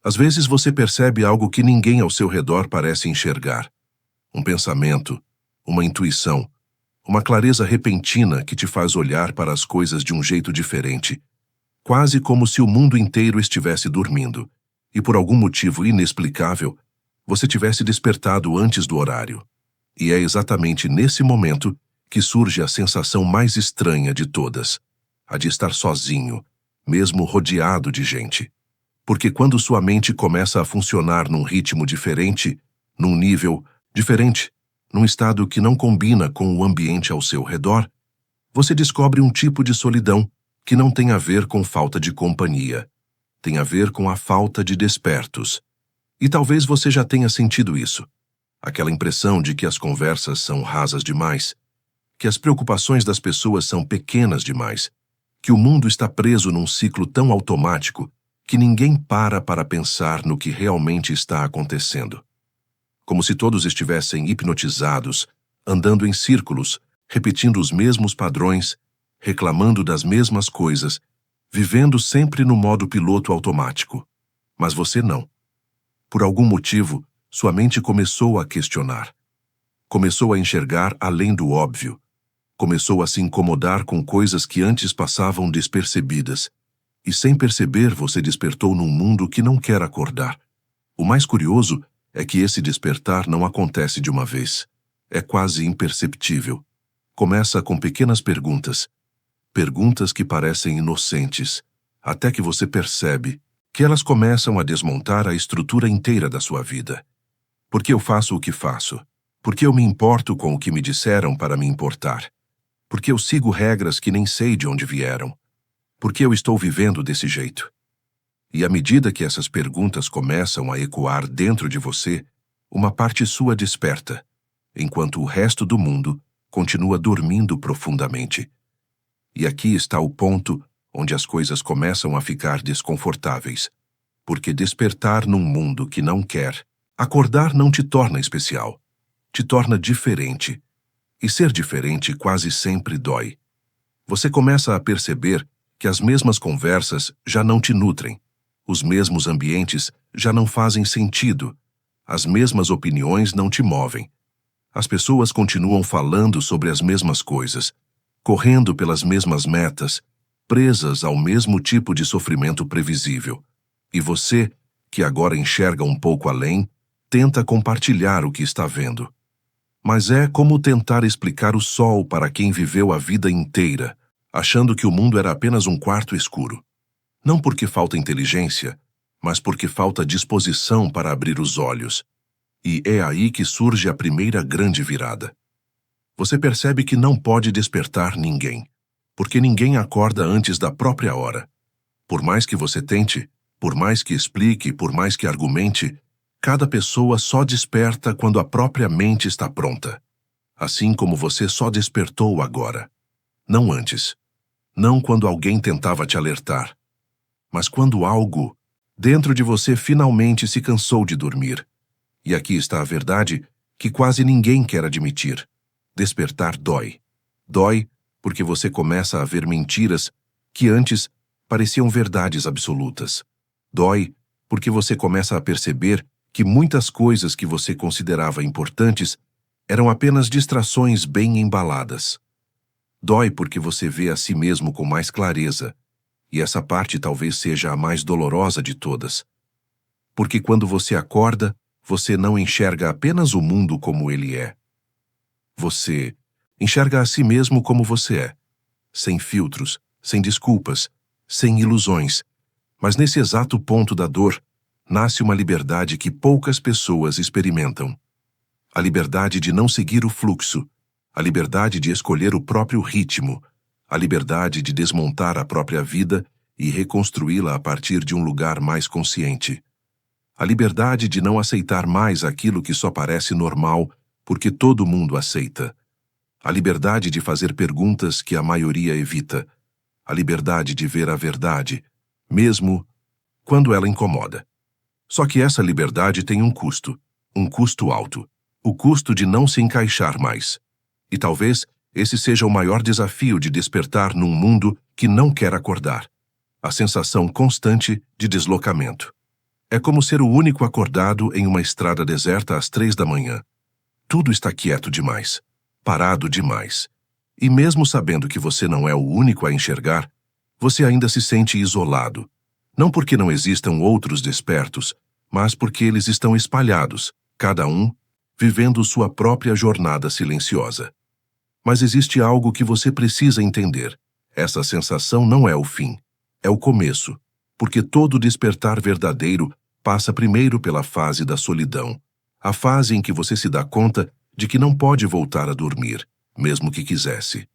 Às vezes você percebe algo que ninguém ao seu redor parece enxergar. Um pensamento, uma intuição, uma clareza repentina que te faz olhar para as coisas de um jeito diferente, quase como se o mundo inteiro estivesse dormindo, e por algum motivo inexplicável, você tivesse despertado antes do horário. E é exatamente nesse momento que surge a sensação mais estranha de todas, a de estar sozinho, mesmo rodeado de gente. Porque quando sua mente começa a funcionar num ritmo diferente, num nível diferente, num estado que não combina com o ambiente ao seu redor, você descobre um tipo de solidão que não tem a ver com falta de companhia, tem a ver com a falta de despertos. E talvez você já tenha sentido isso. Aquela impressão de que as conversas são rasas demais, que as preocupações das pessoas são pequenas demais, que o mundo está preso num ciclo tão automático que ninguém para pensar no que realmente está acontecendo. Como se todos estivessem hipnotizados, andando em círculos, repetindo os mesmos padrões, reclamando das mesmas coisas, vivendo sempre no modo piloto automático. Mas você não. Por algum motivo, sua mente começou a questionar. Começou a enxergar além do óbvio. Começou a se incomodar com coisas que antes passavam despercebidas. E sem perceber, você despertou num mundo que não quer acordar. O mais curioso é que esse despertar não acontece de uma vez. É quase imperceptível. Começa com pequenas perguntas. Perguntas que parecem inocentes, até que você percebe que elas começam a desmontar a estrutura inteira da sua vida. Por que eu faço o que faço? Por que eu me importo com o que me disseram para me importar? Por que eu sigo regras que nem sei de onde vieram? Por que eu estou vivendo desse jeito? E à medida que essas perguntas começam a ecoar dentro de você, uma parte sua desperta, enquanto o resto do mundo continua dormindo profundamente. E aqui está o ponto onde as coisas começam a ficar desconfortáveis, porque despertar num mundo que não quer, acordar não te torna especial, te torna diferente. E ser diferente quase sempre dói. Você começa a perceber que as mesmas conversas já não te nutrem, os mesmos ambientes já não fazem sentido, as mesmas opiniões não te movem. As pessoas continuam falando sobre as mesmas coisas, correndo pelas mesmas metas, presas ao mesmo tipo de sofrimento previsível. E você, que agora enxerga um pouco além, tenta compartilhar o que está vendo. Mas é como tentar explicar o sol para quem viveu a vida inteira, achando que o mundo era apenas um quarto escuro. Não porque falta inteligência, mas porque falta disposição para abrir os olhos. E é aí que surge a primeira grande virada. Você percebe que não pode despertar ninguém, porque ninguém acorda antes da própria hora. Por mais que você tente, por mais que explique, por mais que argumente, cada pessoa só desperta quando a própria mente está pronta. Assim como você só despertou agora. Não antes. Não quando alguém tentava te alertar. Mas quando algo dentro de você finalmente se cansou de dormir. E aqui está a verdade que quase ninguém quer admitir. Despertar dói. Dói porque você começa a ver mentiras que antes pareciam verdades absolutas. Dói porque você começa a perceber que muitas coisas que você considerava importantes eram apenas distrações bem embaladas. Dói porque você vê a si mesmo com mais clareza, e essa parte talvez seja a mais dolorosa de todas. Porque quando você acorda, você não enxerga apenas o mundo como ele é. Você enxerga a si mesmo como você é, sem filtros, sem desculpas, sem ilusões. Mas nesse exato ponto da dor, nasce uma liberdade que poucas pessoas experimentam. A liberdade de não seguir o fluxo, a liberdade de escolher o próprio ritmo, a liberdade de desmontar a própria vida e reconstruí-la a partir de um lugar mais consciente. A liberdade de não aceitar mais aquilo que só parece normal, porque todo mundo aceita. A liberdade de fazer perguntas que a maioria evita. A liberdade de ver a verdade, mesmo quando ela incomoda. Só que essa liberdade tem um custo alto. O custo de não se encaixar mais. E talvez esse seja o maior desafio de despertar num mundo que não quer acordar. A sensação constante de deslocamento. É como ser o único acordado em uma estrada deserta às 3 da manhã. Tudo está quieto demais, parado demais. E mesmo sabendo que você não é o único a enxergar, você ainda se sente isolado. Não porque não existam outros despertos, mas porque eles estão espalhados, cada um, vivendo sua própria jornada silenciosa. Mas existe algo que você precisa entender. Essa sensação não é o fim, é o começo, porque todo despertar verdadeiro passa primeiro pela fase da solidão, a fase em que você se dá conta de que não pode voltar a dormir, mesmo que quisesse.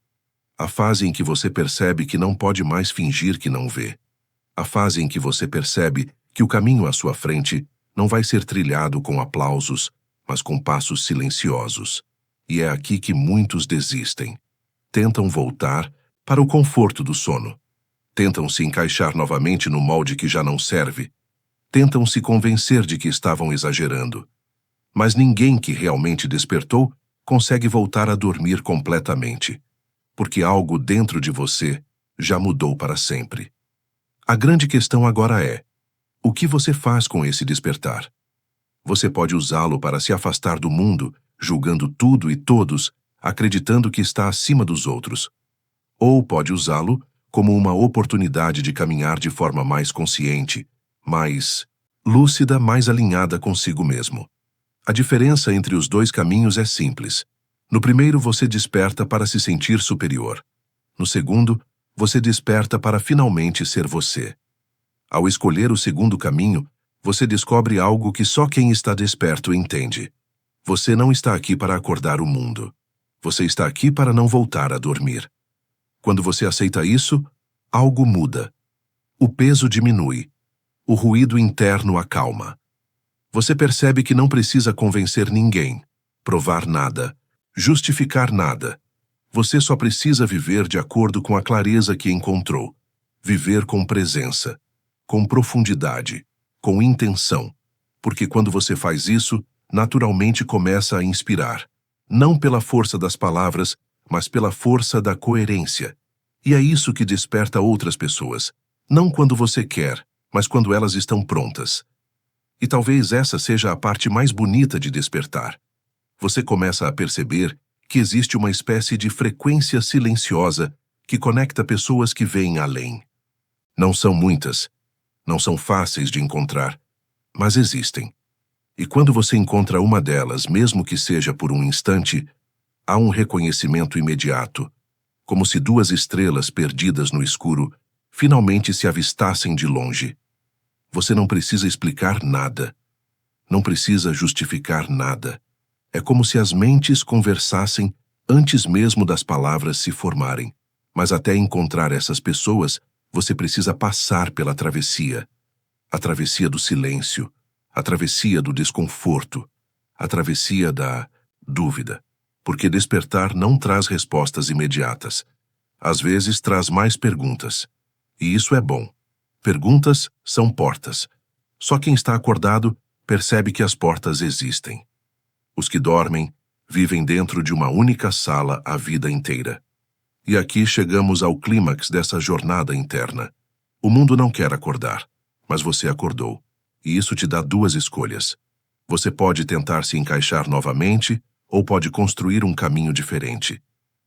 A fase em que você percebe que não pode mais fingir que não vê. A fase em que você percebe que o caminho à sua frente não vai ser trilhado com aplausos, mas com passos silenciosos. E é aqui que muitos desistem. Tentam voltar para o conforto do sono. Tentam se encaixar novamente no molde que já não serve. Tentam se convencer de que estavam exagerando. Mas ninguém que realmente despertou consegue voltar a dormir completamente, porque algo dentro de você já mudou para sempre. A grande questão agora é: o que você faz com esse despertar? Você pode usá-lo para se afastar do mundo, julgando tudo e todos, acreditando que está acima dos outros. Ou pode usá-lo como uma oportunidade de caminhar de forma mais consciente, mais lúcida, mais alinhada consigo mesmo. A diferença entre os dois caminhos é simples. No primeiro, você desperta para se sentir superior. No segundo, você desperta para finalmente ser você. Ao escolher o segundo caminho, você descobre algo que só quem está desperto entende. Você não está aqui para acordar o mundo. Você está aqui para não voltar a dormir. Quando você aceita isso, algo muda. O peso diminui. O ruído interno acalma. Você percebe que não precisa convencer ninguém, provar nada, justificar nada. Você só precisa viver de acordo com a clareza que encontrou. Viver com presença, com profundidade, com intenção. Porque quando você faz isso, naturalmente começa a inspirar. Não pela força das palavras, mas pela força da coerência. E é isso que desperta outras pessoas. Não quando você quer, mas quando elas estão prontas. E talvez essa seja a parte mais bonita de despertar. Você começa a perceber que existe uma espécie de frequência silenciosa que conecta pessoas que veem além. Não são muitas, não são fáceis de encontrar, mas existem. E quando você encontra uma delas, mesmo que seja por um instante, há um reconhecimento imediato, como se duas estrelas perdidas no escuro finalmente se avistassem de longe. Você não precisa explicar nada. Não precisa justificar nada. É como se as mentes conversassem antes mesmo das palavras se formarem. Mas até encontrar essas pessoas, você precisa passar pela travessia. A travessia do silêncio, a travessia do desconforto, a travessia da dúvida. Porque despertar não traz respostas imediatas. Às vezes traz mais perguntas. E isso é bom. Perguntas são portas. Só quem está acordado percebe que as portas existem. Os que dormem vivem dentro de uma única sala a vida inteira. E aqui chegamos ao clímax dessa jornada interna. O mundo não quer acordar, mas você acordou. E isso te dá duas escolhas. Você pode tentar se encaixar novamente ou pode construir um caminho diferente.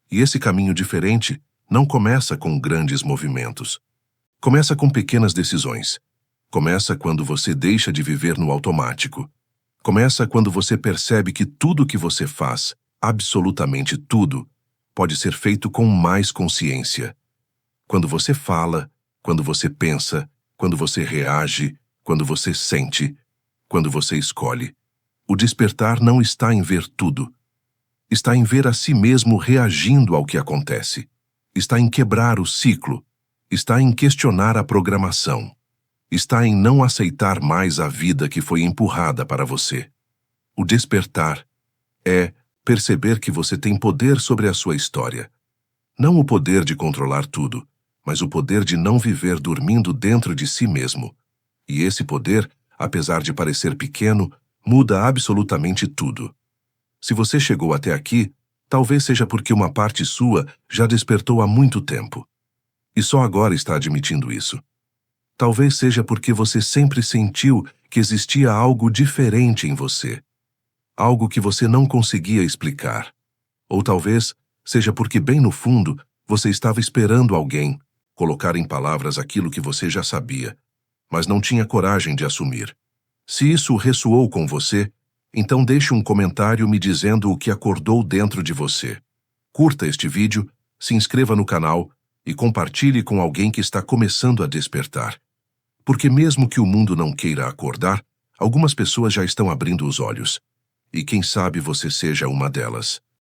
E esse caminho diferente não começa com grandes movimentos. Começa com pequenas decisões. Começa quando você deixa de viver no automático. Começa quando você percebe que tudo o que você faz, absolutamente tudo, pode ser feito com mais consciência. Quando você fala, quando você pensa, quando você reage, quando você sente, quando você escolhe. O despertar não está em ver tudo. Está em ver a si mesmo reagindo ao que acontece. Está em quebrar o ciclo. Está em questionar a programação. Está em não aceitar mais a vida que foi empurrada para você. O despertar é perceber que você tem poder sobre a sua história. Não o poder de controlar tudo, mas o poder de não viver dormindo dentro de si mesmo. E esse poder, apesar de parecer pequeno, muda absolutamente tudo. Se você chegou até aqui, talvez seja porque uma parte sua já despertou há muito tempo. E só agora está admitindo isso. Talvez seja porque você sempre sentiu que existia algo diferente em você. Algo que você não conseguia explicar. Ou talvez seja porque bem no fundo você estava esperando alguém colocar em palavras aquilo que você já sabia, mas não tinha coragem de assumir. Se isso ressoou com você, então deixe um comentário me dizendo o que acordou dentro de você. Curta este vídeo, se inscreva no canal e compartilhe com alguém que está começando a despertar. Porque mesmo que o mundo não queira acordar, algumas pessoas já estão abrindo os olhos. E quem sabe você seja uma delas.